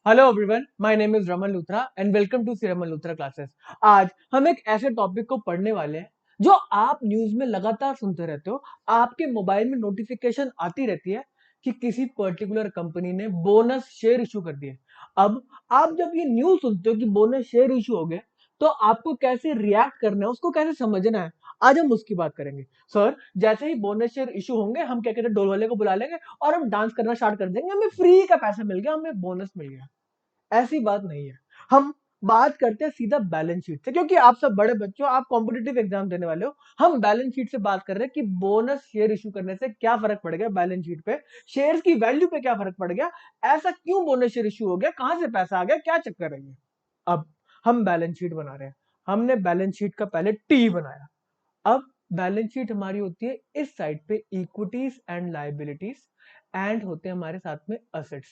Hello everyone, my name is Raman Luthra and welcome to C Raman Luthra classes. आज हम एक ऐसे टॉपिक को पढ़ने वाले हैं जो आप न्यूज में लगातार सुनते रहते हो। आपके मोबाइल में नोटिफिकेशन आती रहती है कि किसी पर्टिकुलर कंपनी ने बोनस शेयर इशू कर दिए। अब आप जब ये न्यूज सुनते हो कि बोनस शेयर इशू हो गए, तो आपको कैसे रिएक्ट करना है, उसको कैसे समझना है, आज हम उसकी बात करेंगे। सर, जैसे ही बोनस शेयर इशू होंगे हम क्या कहते हैं, ढोल वाले को बुला लेंगे और हम डांस करना स्टार्ट कर देंगे, हमें फ्री का पैसा मिल गया, हमें बोनस मिल गया। ऐसी बात नहीं है। हम बात करते हैं सीधा बैलेंस शीट से, क्योंकि आप सब बड़े बच्चों, आप कॉम्पिटिटिव एग्जाम देने वाले हो। हम बैलेंस शीट से बात कर रहे हैं कि बोनस शेयर इशू करने से क्या फर्क पड़ गया बैलेंस शीट पे, शेयर्स की वैल्यू पे क्या फर्क पड़ गया, ऐसा क्यों बोनस शेयर इशू हो गया, कहां से पैसा आ गया, क्या चक्कर है ये। अब हम बैलेंस शीट बना रहे हैं। हमने बैलेंस शीट का पहले टी बनाया। अब बैलेंस शीट हमारी होती है इस साइड पे इक्विटीज एंड लाइबिलिटीज, एंड होते हैं हमारे साथ में असेट्स।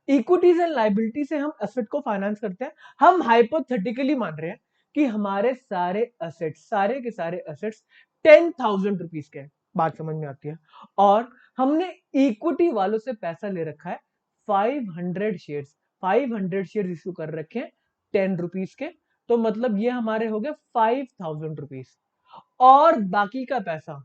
इक्विटीज एंड लाइबिलिटी से हम एसेट को फाइनेंस करते हैं। हम हाइपोथेटिकली मान रहे हैं कि हमारे सारे असेट्स, सारे के सारे असेट्स 10,000 रुपीज के हैं। बात समझ में आती है। और हमने इक्विटी वालों से पैसा ले रखा है 500 शेयर्स। 500 शेयर इशू कर रखे हैं 10 रुपीज के। तो मतलब ये हमारे हो गए 5,000 रुपीज। और बाकी का पैसा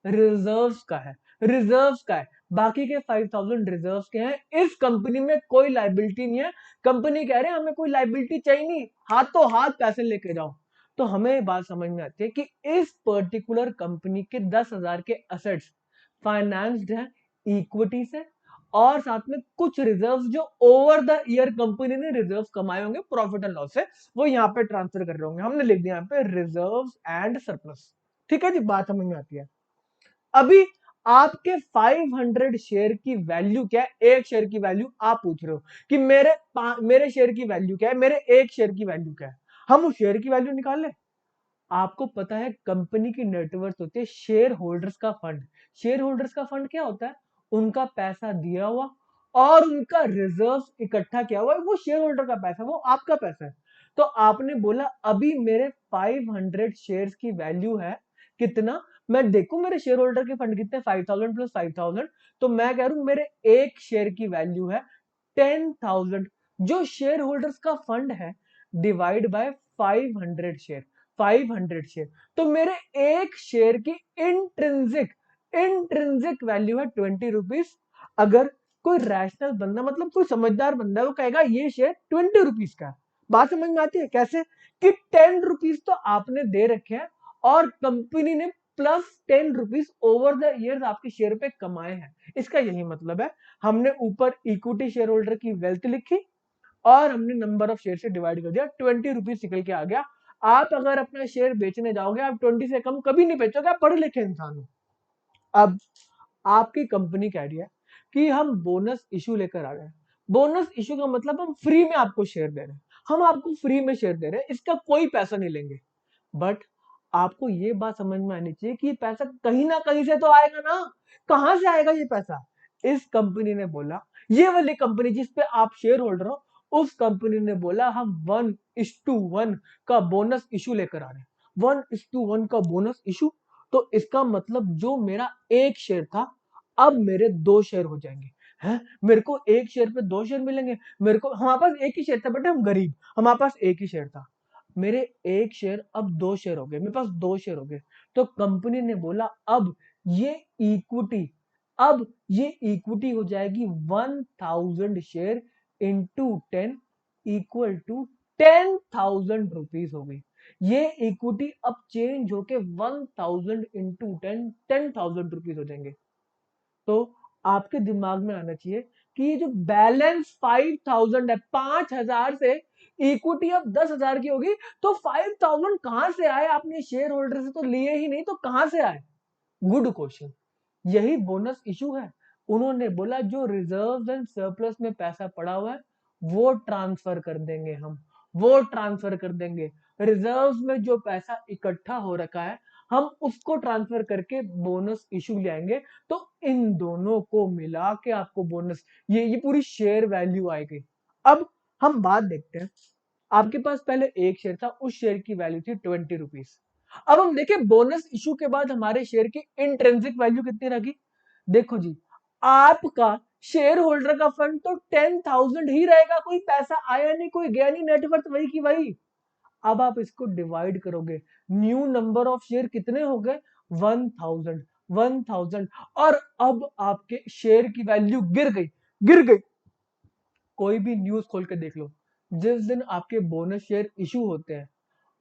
रिजर्व्स का है। रिजर्व्स का है। बाकी के 5,000 रिजर्व्स के हैं। इस कंपनी में कोई लाइबिलिटी नहीं है। कंपनी कह रहे हैं हमें कोई लाइबिलिटी चाहिए नहीं, हाथों हाथ पैसे लेके जाओ। तो हमें बात समझ में आती है कि इस पर्टिकुलर कंपनी के 10,000 के असेट्स फाइनेंस्ड है इक्विटी से, और साथ में कुछ रिजर्व्स जो ओवर द ईयर कंपनी ने रिजर्व्स कमाए होंगे प्रॉफिट एंड लॉस से, वो यहाँ पे ट्रांसफर कर रहे होंगे। हमने लिख दिया यहाँ पे रिजर्व्स एंड सरप्लस। ठीक है जी, बात समझ में आती है। अभी आपके 500 शेयर की वैल्यू क्या है, एक शेयर की वैल्यू आप पूछ रहे हो कि मेरे शेयर की वैल्यू क्या है, मेरे एक शेयर की वैल्यू क्या है। हम उस शेयर की वैल्यू निकाल ले। आपको पता है कंपनी की नेटवर्थ होती है शेयर होल्डर्स का फंड। शेयर होल्डर्स का फंड क्या होता है? उनका पैसा दिया हुआ और उनका रिजर्व इकट्ठा किया हुआ, वो शेयर होल्डर का पैसा, वो आपका पैसा है। तो आपने बोला अभी मेरे 500 शेयर्स की वैल्यू है कितना। मैं देखूं मेरे शेयर होल्डर के फंड कितने, 5,000 प्लस 5,000। तो मैं कह रहा हूं मेरे एक शेयर की वैल्यू है 10,000। जो शेयर होल्डर्स का फंड है डिवाइड बाय 500 शेयर। 500 शेयर, तो मेरे एक शेयर की इंट्रिंसिक इंट्रिंसिक वैल्यू है 20 रुपीज। अगर कोई रैशनल बंदा, मतलब कोई समझदार बंदा है, वो कहेगा ये शेयर 20 रुपीज का है। बात समझ में आती है कैसे? कि 10 रुपीज तो आपने दे रखे हैं और कंपनी ने +10 रुपीज ओवर द ईयर्स आपके शेयर पे कमाए हैं। इसका यही मतलब है। हमने ऊपर इक्विटी शेयर होल्डर की वेल्थ लिखी और हमने नंबर ऑफ शेयर से डिवाइड कर दिया, 20 रुपीज निकल के आ गया। आप अगर अपना शेयर बेचने जाओगे, आप 20 से कम कभी नहीं बेचोगे, आप पढ़े लिखे इंसान हो। अब आपकी कंपनी कह रही है कि हम बोनस इशू लेकर आ गए। बोनस इशू का मतलब हम फ्री में आपको शेयर दे रहे हैं। हम आपको फ्री में शेयर दे रहे हैं, इसका कोई पैसा नहीं लेंगे। बट आपको ये बात समझ में आनी चाहिए कि ये पैसा कहीं ना कहीं से तो आएगा ना। कहां से आएगा ये पैसा? इस कंपनी ने बोला, ये वाली कंपनी जिसपे आप शेयर होल्डर हो, उस कंपनी ने बोला हम 1:1 का बोनस इशू लेकर आ रहे हैं। 1:1 का बोनस इशू। तो इसका मतलब जो मेरा एक शेयर था, अब मेरे दो शेयर हो जाएंगे। है, मेरे को एक शेयर पे दो शेयर मिलेंगे। मेरे को, हमारे पास एक ही शेयर था बेटा, हम गरीब, हमारे पास एक ही शेयर था। मेरे एक शेयर अब दो शेयर हो गए, मेरे पास दो शेयर हो गए। तो कंपनी ने बोला अब ये इक्विटी अब ये इक्विटी हो जाएगी 1,000 share into 10 equal to 10,000 rupees हो गई। ये इक्विटी अब चेंज होके 1,000 इंटू 10,000 रुपीज हो जाएंगे। तो आपके दिमाग में आना चाहिए कि ये जो बैलेंस 5,000 है, 5,000 से इक्विटी अब 10,000 की होगी, तो 5,000 कहां से आए? आपने शेयर होल्डर से तो लिए ही नहीं, तो कहां से आए? Good question. यही बोनस इशू है। उन्होंने बोला जो रिजर्व एंड सरप्लस में पैसा पड़ा हुआ है वो ट्रांसफर कर देंगे हम, वो ट्रांसफर कर देंगे। रिजर्व में जो पैसा इकट्ठा हो रखा है हम उसको ट्रांसफर करके बोनस इशू ले आएंगे। तो इन दोनों को मिला के आपको बोनस, ये पूरी शेयर वैल्यू आएगी। अब हम बात देखते हैं। आपके पास पहले एक शेयर था, उस शेयर की वैल्यू थी 20 रुपीज। अब हम देखें बोनस इशू के बाद हमारे शेयर की इंट्रिंसिक वैल्यू कितनी रही। देखो जी, आपका शेयर होल्डर का फंड तो 10,000 ही रहेगा, कोई पैसा आया नहीं, कोई गया नहीं, नेटवर्थ वही की वही। अब आप इसको डिवाइड करोगे, न्यू नंबर ऑफ शेयर कितने हो गए? 1000, 1000। और अब आपके शेयर की वैल्यू गिर गई, गिर गई। कोई भी न्यूज खोल के देख लो, जिस दिन आपके बोनस शेयर इशू होते हैं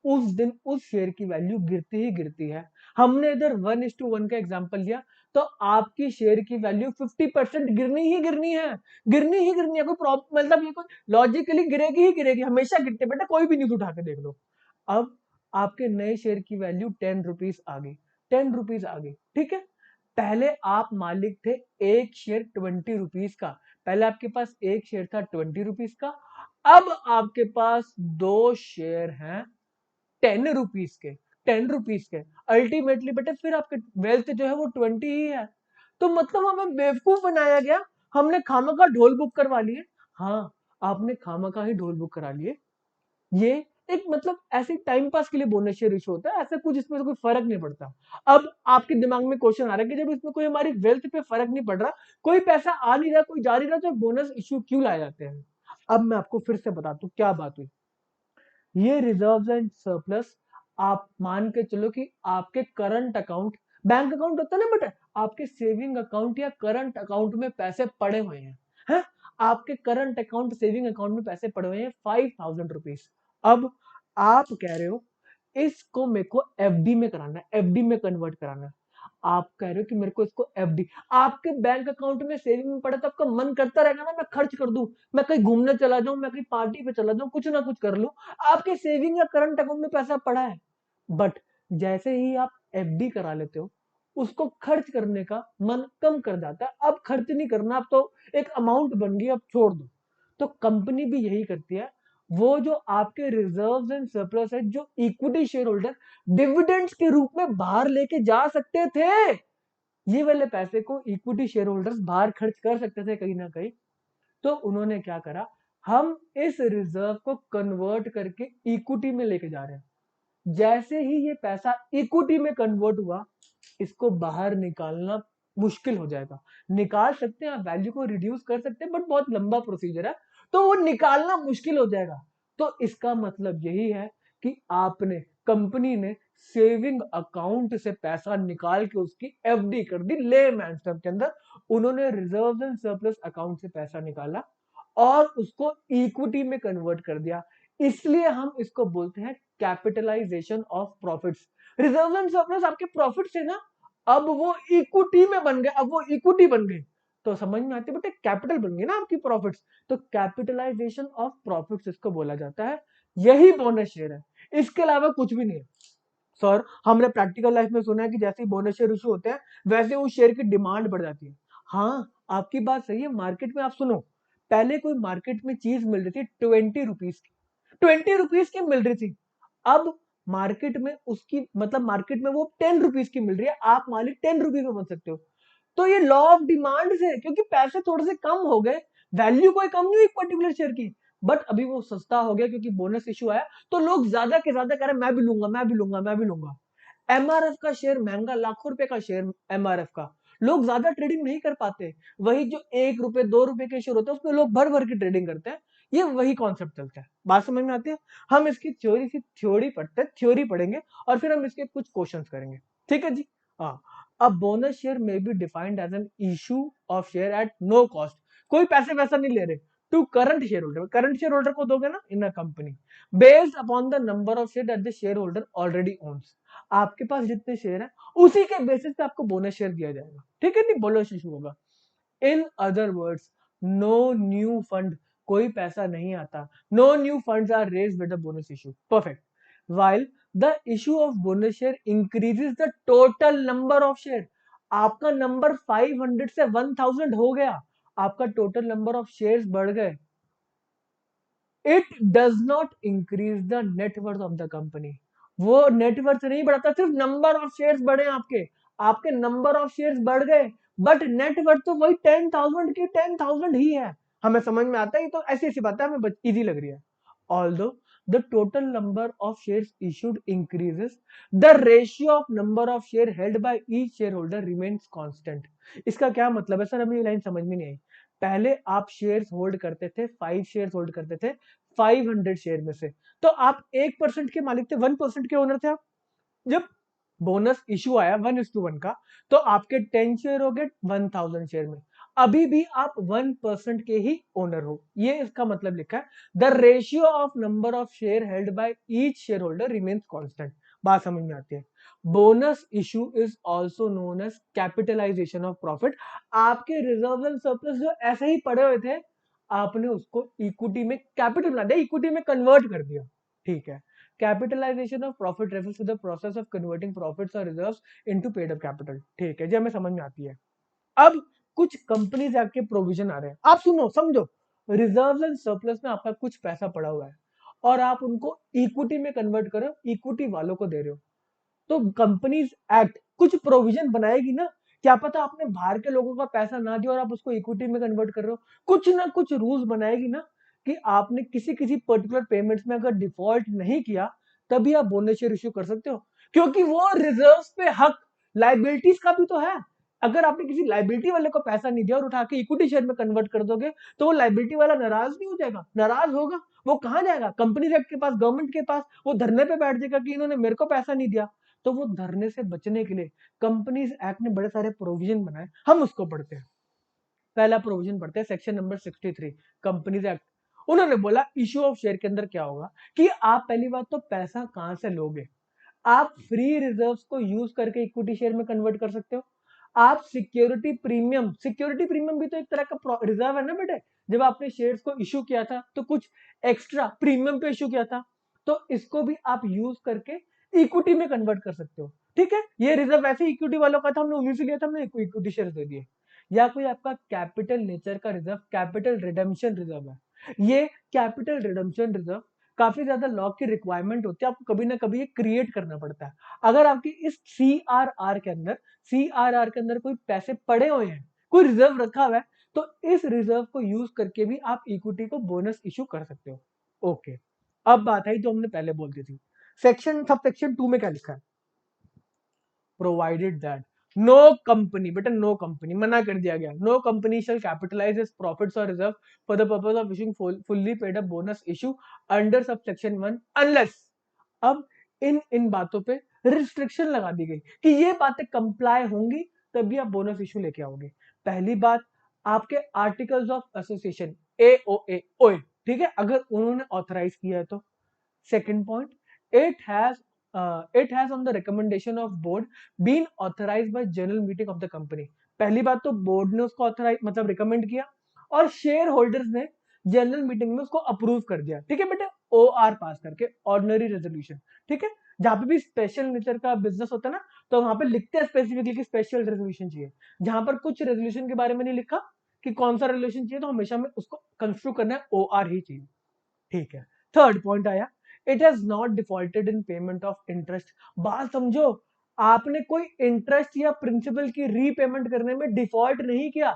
उस दिन उस शेयर की वैल्यू गिरती ही गिरती है। हमने इधर 1:1 का एग्जांपल लिया, तो आपकी शेयर की वैल्यू 50% गिरनी ही गिरनी है, गिरनी ही गिरनी है। कोई प्रॉब्लम मतलब ये कोई लॉजिकली गिरेगी ही गिरेगी, हमेशा गिरते बेटा, कोई भी न्यूज उठा के देख लो। अब आपके नए शेयर की वैल्यू 10 रुपीज आ गई, 10 रुपीज आ गई, ठीक है। पहले आप मालिक थे एक शेयर 20 रुपीज का, पहले आपके पास एक शेयर था 20 रुपीज का, अब आपके पास दो शेयर हैं 10 रुपीज के, 10 रुपीज के। अल्टीमेटली बेटा फिर आपके वेल्थ जो है वो 20 ही है। तो मतलब हमें बेवकूफ बनाया गया, हमने खामखा ढोल बुक करवा लिए। हाँ, आपने खामखा ही ढोल बुक करा लिए। ये एक मतलब ऐसे टाइम पास के लिए बोनस शेयर इशू होता है, ऐसा कुछ इसमें कोई फर्क नहीं पड़ता। अब आपके दिमाग में क्वेश्चन आ रहा है कि जब इसमें कोई हमारी वेल्थ पे फर्क नहीं पड़ रहा, कोई पैसा आ नहीं रहा, कोई जा नहीं रहा, तो बोनस इशू क्यों लाए जाते हैं? अब मैं आपको फिर से बताता हूँ क्या बात हुई। ये रिजर्व्स एंड सरप्लस, आप मान के चलो कि आपके करंट अकाउंट, बैंक अकाउंट होता है ना बेटा, आपके सेविंग अकाउंट या करंट अकाउंट में पैसे पड़े हुए हैं? आपके करंट अकाउंट सेविंग अकाउंट में पैसे पड़े हुए हैं 5000 रुपीज। अब आप कह रहे हो इसको मेरे को एफडी में कराना है, एफडी में कन्वर्ट कराना है। आप कह रहे हो कि मेरे को इसको एफडी, आपके बैंक अकाउंट में सेविंग में पड़ा तो आपका मन करता रहेगा ना मैं खर्च कर दूं, मैं कहीं घूमने चला जाऊं, मैं कहीं पार्टी पे चला जाऊं, कुछ ना कुछ कर लूं। आपके सेविंग या करंट अकाउंट में पैसा पड़ा है, बट जैसे ही आप एफडी करा लेते हो उसको खर्च करने का मन कम कर जाता है। अब खर्च नहीं करना, अब तो एक अमाउंट बन गई, अब छोड़ दो। तो कंपनी भी यही करती है। वो जो आपके रिजर्व्स एंड सरप्लस है, जो इक्विटी शेयर होल्डर डिविडेंड्स के रूप में बाहर लेके जा सकते थे, ये वाले पैसे को इक्विटी शेयर होल्डर्स बाहर खर्च कर सकते थे कहीं ना कहीं। तो उन्होंने क्या करा, हम इस रिजर्व को कन्वर्ट करके इक्विटी में लेके जा रहे हैं। जैसे ही ये पैसा इक्विटी में कन्वर्ट हुआ, इसको बाहर निकालना मुश्किल हो जाएगा। निकाल सकते हैं, आप वैल्यू को रिड्यूस कर सकते हैं, बट बहुत लंबा प्रोसीजर है, तो वो निकालना मुश्किल हो जाएगा। तो इसका मतलब यही है कि आपने, कंपनी ने सेविंग अकाउंट से पैसा निकाल के उसकी एफडी कर दी। लेमैन टर्म के अंदर उन्होंने रिजर्व एंड सरप्लस अकाउंट से पैसा निकाला और उसको इक्विटी में कन्वर्ट कर दिया। इसलिए हम इसको बोलते हैं capitalisation of profits. Reserve and surplus आपके प्रॉफिट से ना, अब वो इक्विटी में बन गए, अब वो इक्विटी बन गए, तो समझ में आती है बेटे, कैपिटल बन गई ना आपकी प्रॉफिट्स। तो कैपिटलाइजेशन ऑफ प्रॉफिट्स इसको बोला जाता है। यही बोनस शेयर है, इसके अलावा कुछ भी नहीं है। सर हमने प्रैक्टिकल लाइफ में सुना है कि जैसे ही बोनस शेयर इशू होते हैं वैसे उस शेयर की डिमांड बढ़ जाती है। हाँ, आपकी बात सही है। मार्केट में आप सुनो, पहले कोई मार्केट में चीज मिल रही थी 20 रुपीज की, 20 रुपीज की मिल रही थी। अब मार्केट में उसकी मतलब मार्केट में वो 10 रुपीज की मिल रही है, आप मालिक 10 रुपीज में बन सकते हो। तो ये लॉ ऑफ डिमांड से, क्योंकि पैसे थोड़े से कम हो गए, वैल्यू कोई कम नहीं हुई एक पर्टिकुलर शेयर की, बट अभी वो सस्ता हो गया क्योंकि बोनस इशू आया, तो लोग ज्यादा के ज्यादा कह रहे हैं मैं भी लूंगा, मैं भी लूंगा, मैं भी लूंगा। एमआरएफ का शेयर महंगा, लाखों रुपए का शेयर एमआरएफ का, लोग ज्यादा ट्रेडिंग नहीं कर पाते। वही जो 1 रुपए 2 रुपए के शेयर होते हैं उसमें लोग भर भर की ट्रेडिंग करते हैं। ये वही कॉन्सेप्ट चलता है, बात समझ में आती है? हम इसकी थ्योरी पढ़ते हैं, थ्योरी पढ़ेंगे और फिर हम इसके कुछ क्वेश्चंस करेंगे, ठीक है जी। हाँ, अब बोनस शेयर में be defined as an issue of share at no cost. कोई पैसे वैसा नहीं ले रहे, to current share holder, current share holder को दोगे ना in a company, based upon the number of share that the share holder already owns. आपके पास जितने शेयर है उसी के बेसिस पे आपको बोनस शेयर दिया जाएगा, ठीक है, नहीं बोनस इशू होगा। In other words, no new fund, कोई पैसा नहीं आता, no new funds are raised with the bonus issue, perfect. While the issue of bonus share increases the total number of share, आपका नंबर 500 से 1000 हो गया, आपका टोटल नंबर ऑफ शेयर्स बढ़ गए। It does not increase the net worth of the company, वो net worth नहीं बढ़ाता, सिर्फ नंबर ऑफ शेयर्स बढ़े आपके, आपके नंबर ऑफ शेयर्स बढ़ गए, बट नेटवर्थ तो वही 10,000 की 10,000 ही है। हमें समझ में आता है, तो ऐसी ऐसी बातें हमें इजी लग रही है। Although the total number of shares issued increases, the ratio of number of share held by each share holder remains constant. इसका क्या मतलब है सर, हमें ये लाइन समझ में नहीं आई। पहले आप शेयर्स होल्ड करते थे, 5 शेयर्स होल्ड करते थे 500 शेयर में से, तो आप 1% के मालिक थे, 1% के ओनर थे आप। जब बोनस इशू आया 1:1 का, तो आपके 10 शेयर हो गए 1000 शेयर में, अभी भी आप 1% के ही ओनर हो, ये इसका मतलब लिखा है। The ratio of number of share held by each share holder remains constant. बात समझ में आती है। Bonus issue is also known as capitalisation of profit. आपके रिजर्व एंड सरप्लस जो ऐसे ही पड़े हुए थे, आपने उसको इक्विटी में कैपिटल बना दिया, इक्विटी में कन्वर्ट कर दिया। ठीक है। Capitalisation of profit refers to the process of converting profits और reserves into paid up capital. ठीक है जी, हमें समझ में आती है। अब कुछ कंपनीज एक्ट के प्रोविजन आ रहे हैं, आप सुनो समझो। रिजर्व एंड सरप्लस में आपका कुछ पैसा पड़ा हुआ है और आप उनको इक्विटी में कन्वर्ट करो, इक्विटी वालों को दे रहे हो, तो कंपनीज एक्ट कुछ प्रोविजन बनाएगी ना। क्या पता आपने बाहर के लोगों का पैसा ना दिया और आप उसको इक्विटी में कन्वर्ट कर रहे हो, कुछ ना कुछ रूल्स बनाएगी ना कि आपने किसी किसी पर्टिकुलर पेमेंट्स में अगर डिफॉल्ट नहीं किया तभी आप बोनस शेयर इश्यू कर सकते हो, क्योंकि वो रिजर्व्स पे हक लाइबिलिटीज का भी तो है। अगर आपने किसी लाइबिलिटी वाले को पैसा नहीं दिया और उठा के इक्विटी शेयर में कन्वर्ट कर दोगे, तो वो लाइबिलिटी वाला नाराज नहीं हो जाएगा? नाराज होगा। वो कहां जाएगा? कंपनी एक्ट के पास, गवर्नमेंट के पास, वो धरने पे बैठ जाएगा कि इन्होंने मेरे को पैसा नहीं दिया। तो वो धरने से बचने के लिए कंपनीज एक्ट ने बड़े सारे प्रोविजन बनाए, हम उसको पढ़ते हैं। पहला प्रोविजन पढ़ते हैं, सेक्शन नंबर 63 कंपनीज एक्ट। उन्होंने बोला इश्यू ऑफ शेयर के अंदर क्या होगा कि आप पहली बात तो पैसा कहां से लोगे? आप फ्री रिजर्व्स को यूज करके इक्विटी शेयर में कन्वर्ट कर सकते हो। आप सिक्योरिटी प्रीमियम भी तो एक तरह का रिजर्व है ना बेटे। जब आपने शेयर्स को इश्यू किया था तो कुछ एक्स्ट्रा प्रीमियम पे इश्यू किया था, तो इसको भी आप यूज करके इक्विटी में कन्वर्ट कर सकते हो। ठीक है, ये रिजर्व वैसे इक्विटी वालों का था, हमने उन्हीं से लिया था, हमने इक्विटी शेयर दे दिए। या कोई आपका कैपिटल नेचर का रिजर्व, कैपिटल रिडेम्पशन रिजर्व है। ये कैपिटल रिडेम्पशन रिजर्व काफी ज्यादा लॉ की रिक्वायरमेंट होती है, आपको कभी ना कभी ये क्रिएट करना पड़ता है। अगर आपकी इस सीआरआर के अंदर कोई पैसे पड़े हुए हैं, कोई रिजर्व रखा हुआ है, तो इस रिजर्व को यूज करके भी आप इक्विटी को बोनस इशू कर सकते हो। ओके, अब बात आई जो हमने पहले बोल दी थी। सब सेक्शन 2 में क्या लिखा है? प्रोवाइडेड दैट नो कंपनी, बेटा नो कंपनी मना कर दिया गया, no company shall capitalise its profits और reserve for the purpose of issuing fully paid up bonus issue under sub section 1 unless. अब इन इन बातों पे रिस्ट्रिक्शन लगा दी गई कि ये बातें कंप्लाई होंगी तभी आप बोनस इशू लेके आओगे। पहली बात, आपके आर्टिकल्स ऑफ एसोसिएशन एओए ओए, ठीक है, अगर उन्होंने ऑथराइज किया है तो। Second point, it has it has on the recommendation of board been authorized by general meeting of the company। पहली बात तो बोर्ड ने उसको ऑथराइज मतलब रिकमेंड किया और शेयर होल्डर्स ने जनरल मीटिंग में उसको अप्रूव कर दिया। ठीक है बेटे, ओआर पास करके, ऑर्डिनरी रेजोल्यूशन। ठीक है, जहां पे भी स्पेशल नेचर का बिजनेस होता है ना, तो वहां पे लिखते हैं स्पेसिफिकली कि स्पेशल रेजोल्यूशन चाहिए। जहां पर कुछ रेजोल्यूशन के बारे में नहीं लिखा कि कौन सा रेजोल्यूशन चाहिए, तो हमेशा में उसको कंस्ट्रक्ट करना है ओआर ही चाहिए। ठीक है, थर्ड पॉइंट आया, it has not defaulted in payment of interest. बात समझो, आपने कोई इंटरेस्ट या प्रिंसिपल की रीपेमेंट करने में डिफॉल्ट नहीं किया।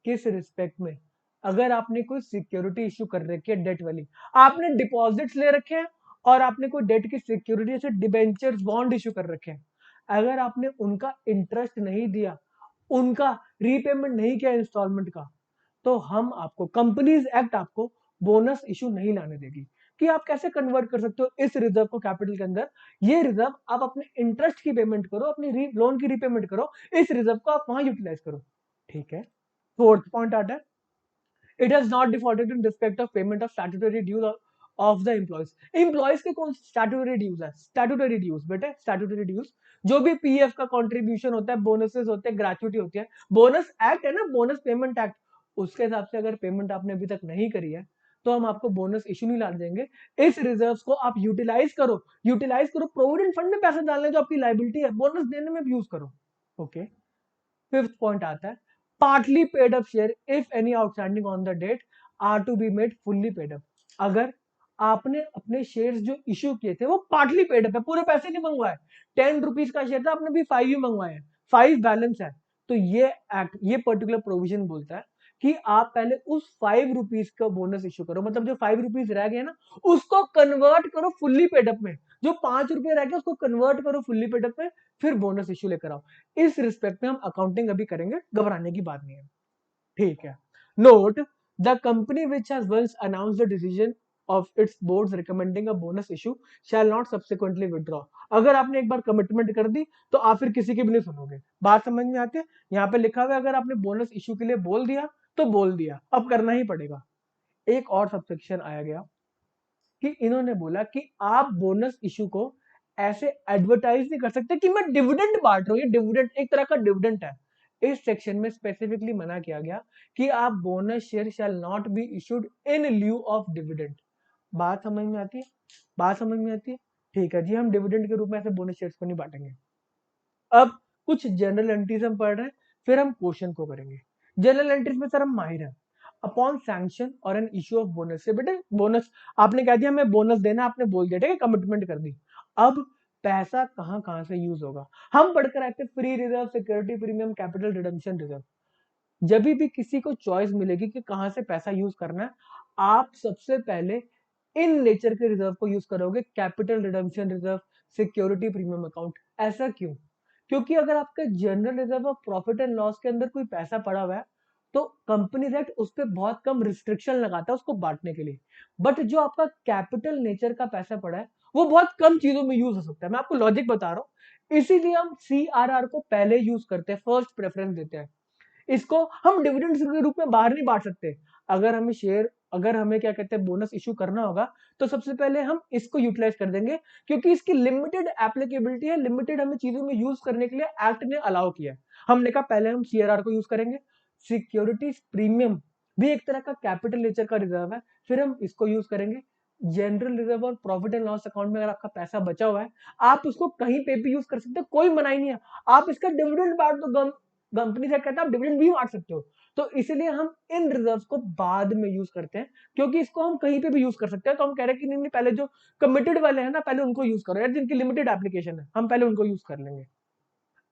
किस रिस्पेक्ट में? अगर आपने कोई सिक्योरिटी इश्यू कर रखी है डेट वाली, आपने डिपॉजिट्स ले रखे हैं और आपने कोई डेट की सिक्योरिटी जैसे डिबेंचर्स बॉन्ड इश्यू कर रखे हैं, अगर आपने उनका इंटरेस्ट नहीं दिया, उनका रीपेमेंट नहीं किया इंस्टॉलमेंट का, तो हम आपको, कंपनीज एक्ट आपको बोनस इशू नहीं लाने देगी। कि आप कैसे कन्वर्ट कर सकते हो इस रिजर्व को कैपिटल के अंदर? ये रिजर्व आप अपने इंटरेस्ट की पेमेंट करो, अपनी लोन की रीपेमेंट करो, इस रिजर्व को आप वहां यूटिलाइज करो। ठीक है, फोर्थ पॉइंट आता है, it has not defaulted in respect of payment of statutory dues of the employees. Employees के कौन स्टैट्यूटरी ड्यूज है? स्टैट्यूटरी ड्यूज बेटे, स्टैट्यूटरी ड्यूज जो भी पीएफ का कंट्रीब्यूशन होता है, बोनसेस होते हैं, ग्रेचुइटी होती है, बोनस एक्ट है ना, बोनस पेमेंट एक्ट, उसके हिसाब से अगर पेमेंट आपने अभी तक नहीं करी है तो हम आपको बोनस इशू नहीं ला देंगे। इस रिजर्व्स को आप यूटिलाइज करो, प्रोविडेंट फंड में पैसे डालने जो आपकी लाइबिलिटी है, बोनस देने में भी यूज करो। ओके, फिफ्थ पॉइंट आता है, partly paid up share if any outstanding on the date are to be made fully paid up. अगर आपने अपने शेयर्स जो इश्यू किए थे वो पार्टली पेड अप है, पूरे पैसे नहीं मंगवाए, 10 रुपीज का शेयर था, आपने भी 5 ही मंगवाए हैं, 5 बैलेंस है, तो ये एक्ट, ये पर्टिकुलर प्रोविजन बोलता है कि आप पहले उस 5 रुपीज का बोनस इश्यू करो, मतलब जो 5 रुपीज रह गए ना उसको कन्वर्ट करो फुल्ली पेड अप में, जो 5 रुपए रह गए उसको कन्वर्ट करो फुल्ली पेड अप में, फिर बोनस इश्यू लेकर आओ। इस रिस्पेक्ट में हम अकाउंटिंग अभी करेंगे, घबराने की बात नहीं है। ठीक है, Note, the company which has once announced the decision of its boards recommending a bonus issue shall not subsequently withdraw. अगर आपने एक बार कमिटमेंट कर दी तो आप फिर किसी की भी नहीं सुनोगे। बात समझ में आती है? यहाँ पे लिखा हुआ है अगर आपने बोनस इशू के लिए बोल दिया तो बोल दिया, अब करना ही पड़ेगा। एक और सबसेक्शन आया गया कि इन्होंने बोला कि आप बोनस इशू को ऐसे एडवर्टाइज नहीं कर सकते कि मैं डिविडेंड बांट रहा हूं। ये डिविडेंड एक तरह का डिविडेंड है। इस सेक्शन में स्पेसिफिकली मना किया गया कि आप bonus share shall not be issued in लिeu of dividend. बात समझ में आती है? बात समझ में आती है? ठीक है जी, हम डिविडेंड के रूप में ऐसे बोनस शेयर्स को नहीं बांटेंगे। अब कुछ जनरल एंट्रीज हम पढ़ रहे हैं, फिर हम क्वेश्चन को करेंगे। जनरल एंट्रीज में सर हम माहिर हैं। अपॉन सैंक्शन और एन इशू ऑफ बोनस से, बेटे बोनस आपने कह दिया हमें बोनस देना, आपने बोल दिया, ठीक है, कमिटमेंट कर दी। अब पैसा कहां कहां से यूज होगा हम पढ़कर आते हैं। Free reserve, security premium, capital redemption reserve. जब भी किसी को चॉइस मिलेगी कि कहां से पैसा यूज करना है, आप सबसे पहले इन नेचर के रिजर्व को यूज करोगे, capital redemption reserve, security premium account. ऐसा क्यों? क्योंकि अगर आपका जनरल रिजर्व और प्रॉफिट एंड लॉस के अंदर कोई पैसा पड़ा हुआ है तो कंपनी एक्ट उस पर बहुत कम रिस्ट्रिक्शन लगाता है उसको बांटने के लिए। बट जो आपका कैपिटल नेचर का पैसा पड़ा है वो बहुत कम चीजों में यूज हो सकता है। मैं आपको लॉजिक बता रहा हूँ, इसीलिए हम CRR को पहले यूज करते हैं, फर्स्ट प्रेफरेंस देते हैं। इसको हम डिविडेंड के रूप में बाहर नहीं बांट सकते। अगर हमें क्या कहते हैं बोनस इशू करना होगा तो सबसे पहले हम इसको यूटिलाइज कर देंगे, क्योंकि इसकी लिमिटेड एप्लीकेबिलिटी है, लिमिटेड हमें चीजों में यूज करने के लिए एक्ट ने अलाउ किया है। हमने कहा पहले हम CRR को यूज करेंगे। सिक्योरिटीज प्रीमियम भी एक तरह का कैपिटल नेचर का रिजर्व है, फिर हम इसको यूज करेंगे। जनरल रिजर्व और प्रॉफिट एंड लॉस अकाउंट में अगर आपका पैसा बचा हुआ है आप उसको कहीं पे भी यूज कर सकते हो, कोई मनाही नहीं है। आप इसका डिविडेंड बांट दो, कंपनी से कहता है आप डिविडेंड भी बांट सकते हो। तो इसीलिए हम इन रिजर्व्स को बाद में यूज करते हैं, क्योंकि इसको हम कहीं पे भी यूज कर सकते हैं। तो हम कह रहे हैं कि नहीं नहीं, पहले जो कमिटेड वाले हैं ना पहले उनको यूज करो यार, जिनकी लिमिटेड एप्लीकेशन है हम पहले उनको यूज कर लेंगे।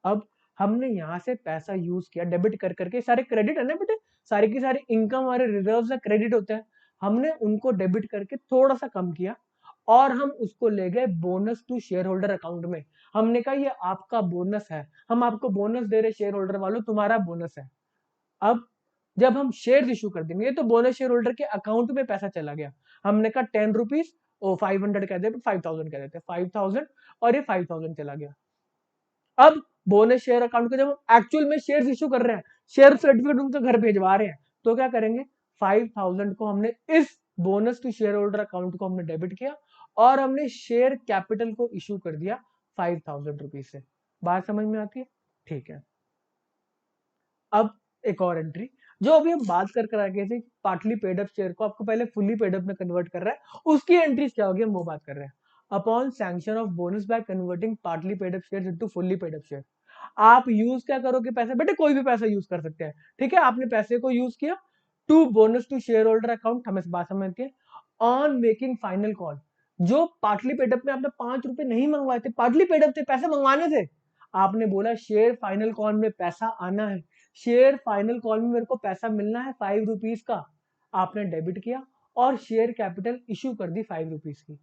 अब हमने यहां से पैसा यूज किया डेबिट कर करके, सारे क्रेडिट है ना बेटे, सारे की सारी इनकम हमारे रिजर्व है, क्रेडिट होते हैं। हमने उनको डेबिट करके थोड़ा सा कम किया और हम उसको ले गए bonus to share holder account में। हमने कहा ये आपका बोनस है, हम आपको बोनस दे रहे शेयर होल्डर वालों, तुम्हारा बोनस है। अब जब हम शेयर इशू कर देंगे तो बोनस शेयर होल्डर के अकाउंट में पैसा चला गया। हमने कहा 10 रुपीज और 500 कह देते, 5000 कह देते, 5000 और ये 5000 चला गया। अब बोनस शेयर अकाउंट को जब हम एक्चुअल में शेयर इशू कर रहे हैं, शेयर सर्टिफिकेट उनके घर भेजवा रहे हैं, तो क्या करेंगे, 5000 को हमने इस bonus to share holder account को हमने डेबिट किया और हमने शेयर कैपिटल को इशू कर दिया 5000 रुपीज से। बात समझ में आती है? ठीक है। अब एक और एंट्री जो अभी हम बात कर आगे थे, पार्टली पेड अप शेयर को आपको पहले फुल्ली पेड अप में कन्वर्ट कर रहा है, उसकी एंट्रीज क्या होगी हम वो बात कर रहे हैं। Upon sanction of bonus by converting partly paid up share into fully paid up share. आप यूज क्या करोगे पैसे, बेटे कोई भी पैसा यूज कर सकते हैं, ठीक है। आपने पैसे को यूज किया to bonus to share holder account, हमें बात समझती है। ऑन मेकिंग फाइनल कॉल, जो पार्टली पेड अप में आपने 5 रुपए नहीं मंगवाए थे, पार्टली पेड अप थे, पैसे मंगवाने थे, आपने बोला शेयर फाइनल कॉल में पैसा आना है, शेयर फाइनल कॉल में मेरे को पैसा मिलना है 5 रुपीज का, आपने डेबिट किया और शेयर कैपिटल इशू कर दी 5 रुपीज की।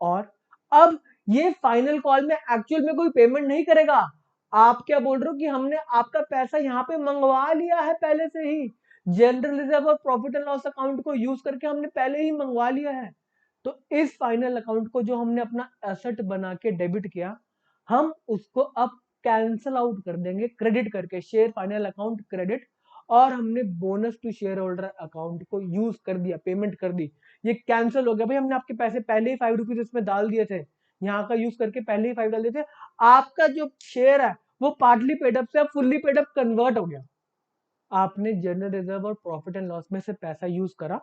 और अब ये फाइनल कॉल में एक्चुअल में कोई पेमेंट नहीं करेगा। आप क्या बोल रहे हो कि हमने आपका पैसा यहाँ पे मंगवा लिया है पहले से ही, जनरल रिजर्व और प्रॉफिट एंड लॉस अकाउंट को यूज करके हमने पहले ही मंगवा लिया है। तो इस फाइनल अकाउंट को जो हमने अपना एसेट बना के डेबिट किया, हम उसको अब कैंसल आउट कर देंगे क्रेडिट करके, शेयर फाइनल अकाउंट क्रेडिट। और हमने bonus to share holder account को यूज कर दिया, पेमेंट कर दी, ये कैंसिल हो गया। भाई हमने आपके पैसे पहले ही 5 रुपीज इसमें डाल दिए थे, यहाँ का यूज करके पहले ही 5 डाल दिए थे। आपका जो शेयर है वो पार्टली पेडअप से फुल्ली पेडअप कन्वर्ट हो गया। आपने जनरल रिजर्व और प्रॉफिट एंड लॉस में से पैसा यूज करा,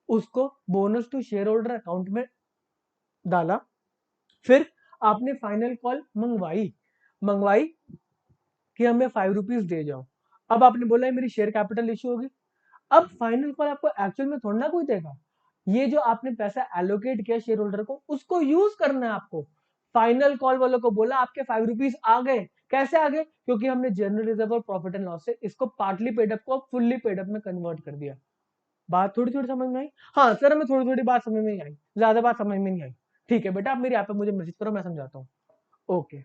उसको bonus to share holder account में डाला, फिर आपने फाइनल कॉल मंगवाई मंगवाई कि हमें 5 रुपीज दे जाओ। अब आपने बोला है मेरी शेयर कैपिटल इशू होगी। अब फाइनल कॉल आपको एक्चुअल में थोड़ा ना कोई देगा, ये जो आपने पैसा एलोकेट किया शेयर होल्डर को उसको यूज करना है आपको। फाइनल कॉल वालों को बोला आपके 5 रुपीज आ गए, कैसे आ गए, क्योंकि हमने जनरल रिजर्व और प्रॉफिट एंड लॉस से इसको पार्टली पेडअप को फुल्ली पेडअप में कन्वर्ट कर दिया। बात थोड़ी थोड़ी समझ में आई? हाँ सर हमें थोड़ी थोड़ी बात समझ में नहीं आई, ज्यादा बात समझ में नहीं आई। ठीक है बेटा, आप मेरे यहाँ पे मुझे मैसेज करो, मैं समझाता हूँ। ओके,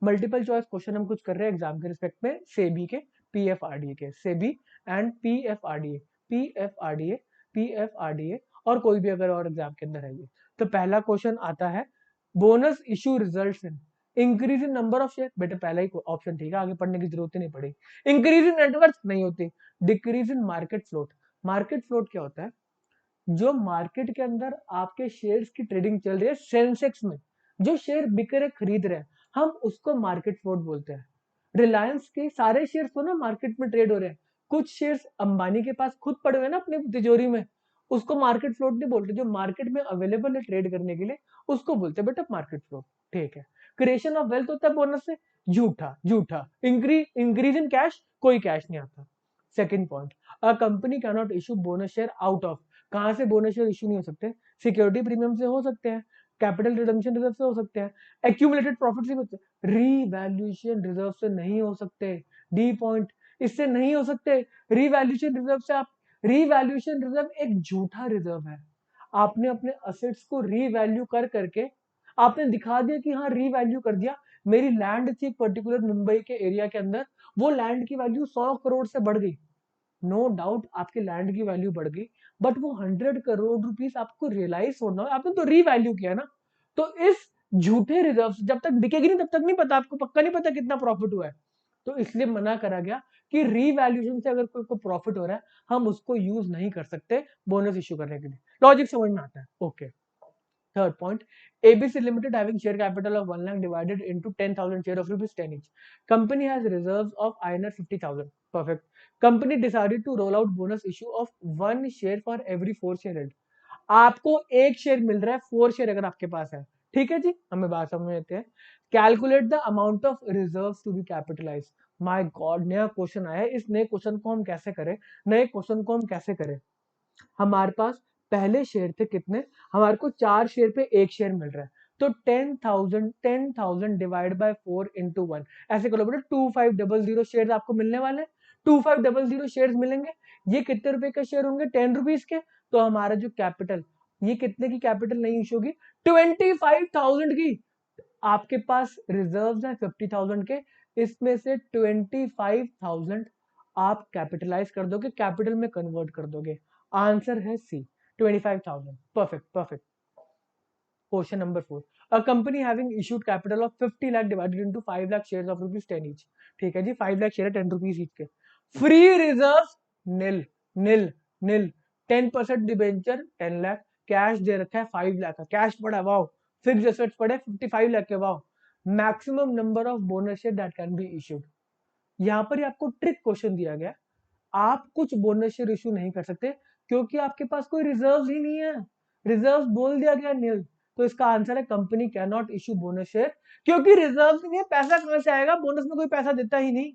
मल्टीपल चॉइस क्वेश्चन हम कुछ कर रहे हैं एग्जाम के रिस्पेक्ट में, सेबी के, पीएफआरडीए के, SEBI and PFRDA. PFRDA, PFRDA और कोई भी अगर और एग्जाम के अंदर है ये। तो पहला क्वेश्चन आता है bonus issue results in increase in number of share. बेटा पहला ही ऑप्शन ठीक है, आगे पढ़ने की जरूरत ही नहीं पड़ेगी। इंक्रीज इन नेटवर्थ नहीं होती। Decrease in market float. Market float क्या होता है? जो मार्केट के अंदर आपके शेयर्स की ट्रेडिंग चल रही है, सेंसेक्स में जो शेयर बिक रहे खरीद रहे हैं, हम उसको मार्केट फ्लोट बोलते हैं। रिलायंस के सारे शेयर्स तो ना मार्केट में ट्रेड हो रहे हैं, कुछ शेयर्स अंबानी के पास खुद पड़े हुए हैं ना अपने तिजोरी में, उसको मार्केट फ्लोट नहीं बोलते। जो मार्केट में अवेलेबल है ट्रेड करने के लिए उसको बोलते हैं बेटा मार्केट फ्लोट। ठीक है। क्रिएशन ऑफ वेल्थ होता है बोनस से, झूठा झूठा। इंक्रीज इन कैश, कोई कैश नहीं आता। Second point, a company can not issue bonus share out of. कहां से बोनस शेयर इशू नहीं हो सकते? सिक्योरिटी प्रीमियम से हो सकते हैं, कैपिटल रिडम्पशन रिजर्व से हो सकते हैं, एक्यूमुलेटेड प्रॉफिट से हो सकते हैं, रीवैल्यूएशन रिजर्व से नहीं हो सकते। डी पॉइंट, इससे नहीं हो सकते। रीवैल्यूएशन रिजर्व से आप, रीवैल्यूएशन रिजर्व एक झूठा रिजर्व है। आपने अपने असेट्स को रीवैल्यू कर करके आपने दिखा दिया कि हाँ रीवैल्यू कर दिया। मेरी लैंड थी पर्टिकुलर मुंबई के एरिया के अंदर, वो लैंड की वैल्यू 100 करोड़ से बढ़ गई। नो डाउट आपके लैंड की वैल्यू बढ़ गई, बट वो 100 करोड़ रुपीस आपको रियलाइज होना है, आपने तो रीवैल्यू किया ना। तो इस झूठे रिजर्व जब तक बिकेगी नहीं तब तक नहीं पता, आपको पक्का नहीं पता कितना प्रॉफिट हुआ है। तो इसलिए मना करा गया कि रीवैल्यूएशन से अगर कोई को प्रॉफिट हो रहा है हम उसको यूज नहीं कर सकते बोनस इश्यू करने के लिए। लॉजिक समझ में आता है? Okay. Third point, ABC Limited having share capital of 1 lakh divided into 10,000 share of rupees 10 each. Company has reserves of INR 50,000. Perfect. Company decided to roll out bonus issue of 1 share for every 4 share held. आपको एक share मिल रहा है 4 share अगर आपके पास है। ठीक है जी, हमें बात समझ लेते हैं। Calculate the amount of reserve to be capitalise. My god, नया क्वेश्चन आया है। इस नए क्वेश्चन को हम कैसे करें? नए क्वेश्चन को हम कैसे करें? हमारे पास पहले शेयर थे कितने? हमारे को 4 शेयर पे एक शेयर मिल रहा है, तो 10,000 डिवाइड बाय 4 इंटू 1, ऐसे करो बेटा। 2500 शेयर आपको मिलने वाले हैं। 2500 शेयर मिलेंगे। ये कितने रुपए का शेयर होंगे? 10 रुपीज के। तो हमारा जो कैपिटल, ये कितने की कैपिटल नहीं इशू होगी? 25,000 की। आपके पास रिजर्व है 50,000 के, इसमें से 25,000 आप कैपिटलाइज कर दोगे, कैपिटल में कन्वर्ट कर दोगे। आंसर है सी, 25,000। Perfect perfect. Question number 4, a company having issued capital of 50 lakh divided into 5 lakh shares of rupees 10 each. ठीक है जी, 5 लाख शेयर है 10 रुपीस ईच के। फ्री रिजर्व निल निल निल। 10% डिबेंचर 10 लाख, कैश दे रखा है 5 लाख का, कैश पड़ा वाओ। फिक्स्ड एसेट्स पड़े 55 लाख के wow. Maximum number of bonus share that can be issued. यहाँ पर आपको ट्रिक क्वेश्चन दिया गया, आप कुछ बोनस शेयर इशू नहीं कर सकते क्योंकि आपके पास कोई रिजर्व ही नहीं है। रिजर्व बोल दिया गया नील। तो इसका आंसर है company can not issue bonus share, क्योंकि रिजर्व नहीं है, पैसा कहां से आएगा? बोनस में कोई पैसा देता ही नहीं।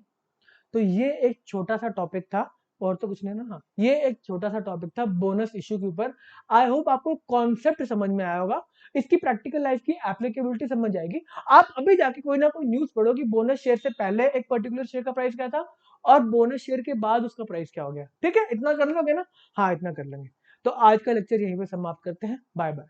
तो ये एक छोटा सा टॉपिक था, और तो कुछ नहीं ना। हाँ, ये एक छोटा सा टॉपिक था बोनस इश्यू के ऊपर। आई होप आपको कॉन्सेप्ट समझ में आया होगा, इसकी प्रैक्टिकल लाइफ की एप्लीकेबिलिटी समझ आएगी। आप अभी जाके कोई ना कोई न्यूज पढ़ो कि बोनस शेयर से पहले एक पर्टिकुलर शेयर का प्राइस क्या था और बोनस शेयर के बाद उसका प्राइस क्या हो गया। ठीक है, इतना कर लोगे ना? हाँ, इतना कर लेंगे। तो आज का लेक्चर यहीं पे समाप्त करते हैं। Bye bye.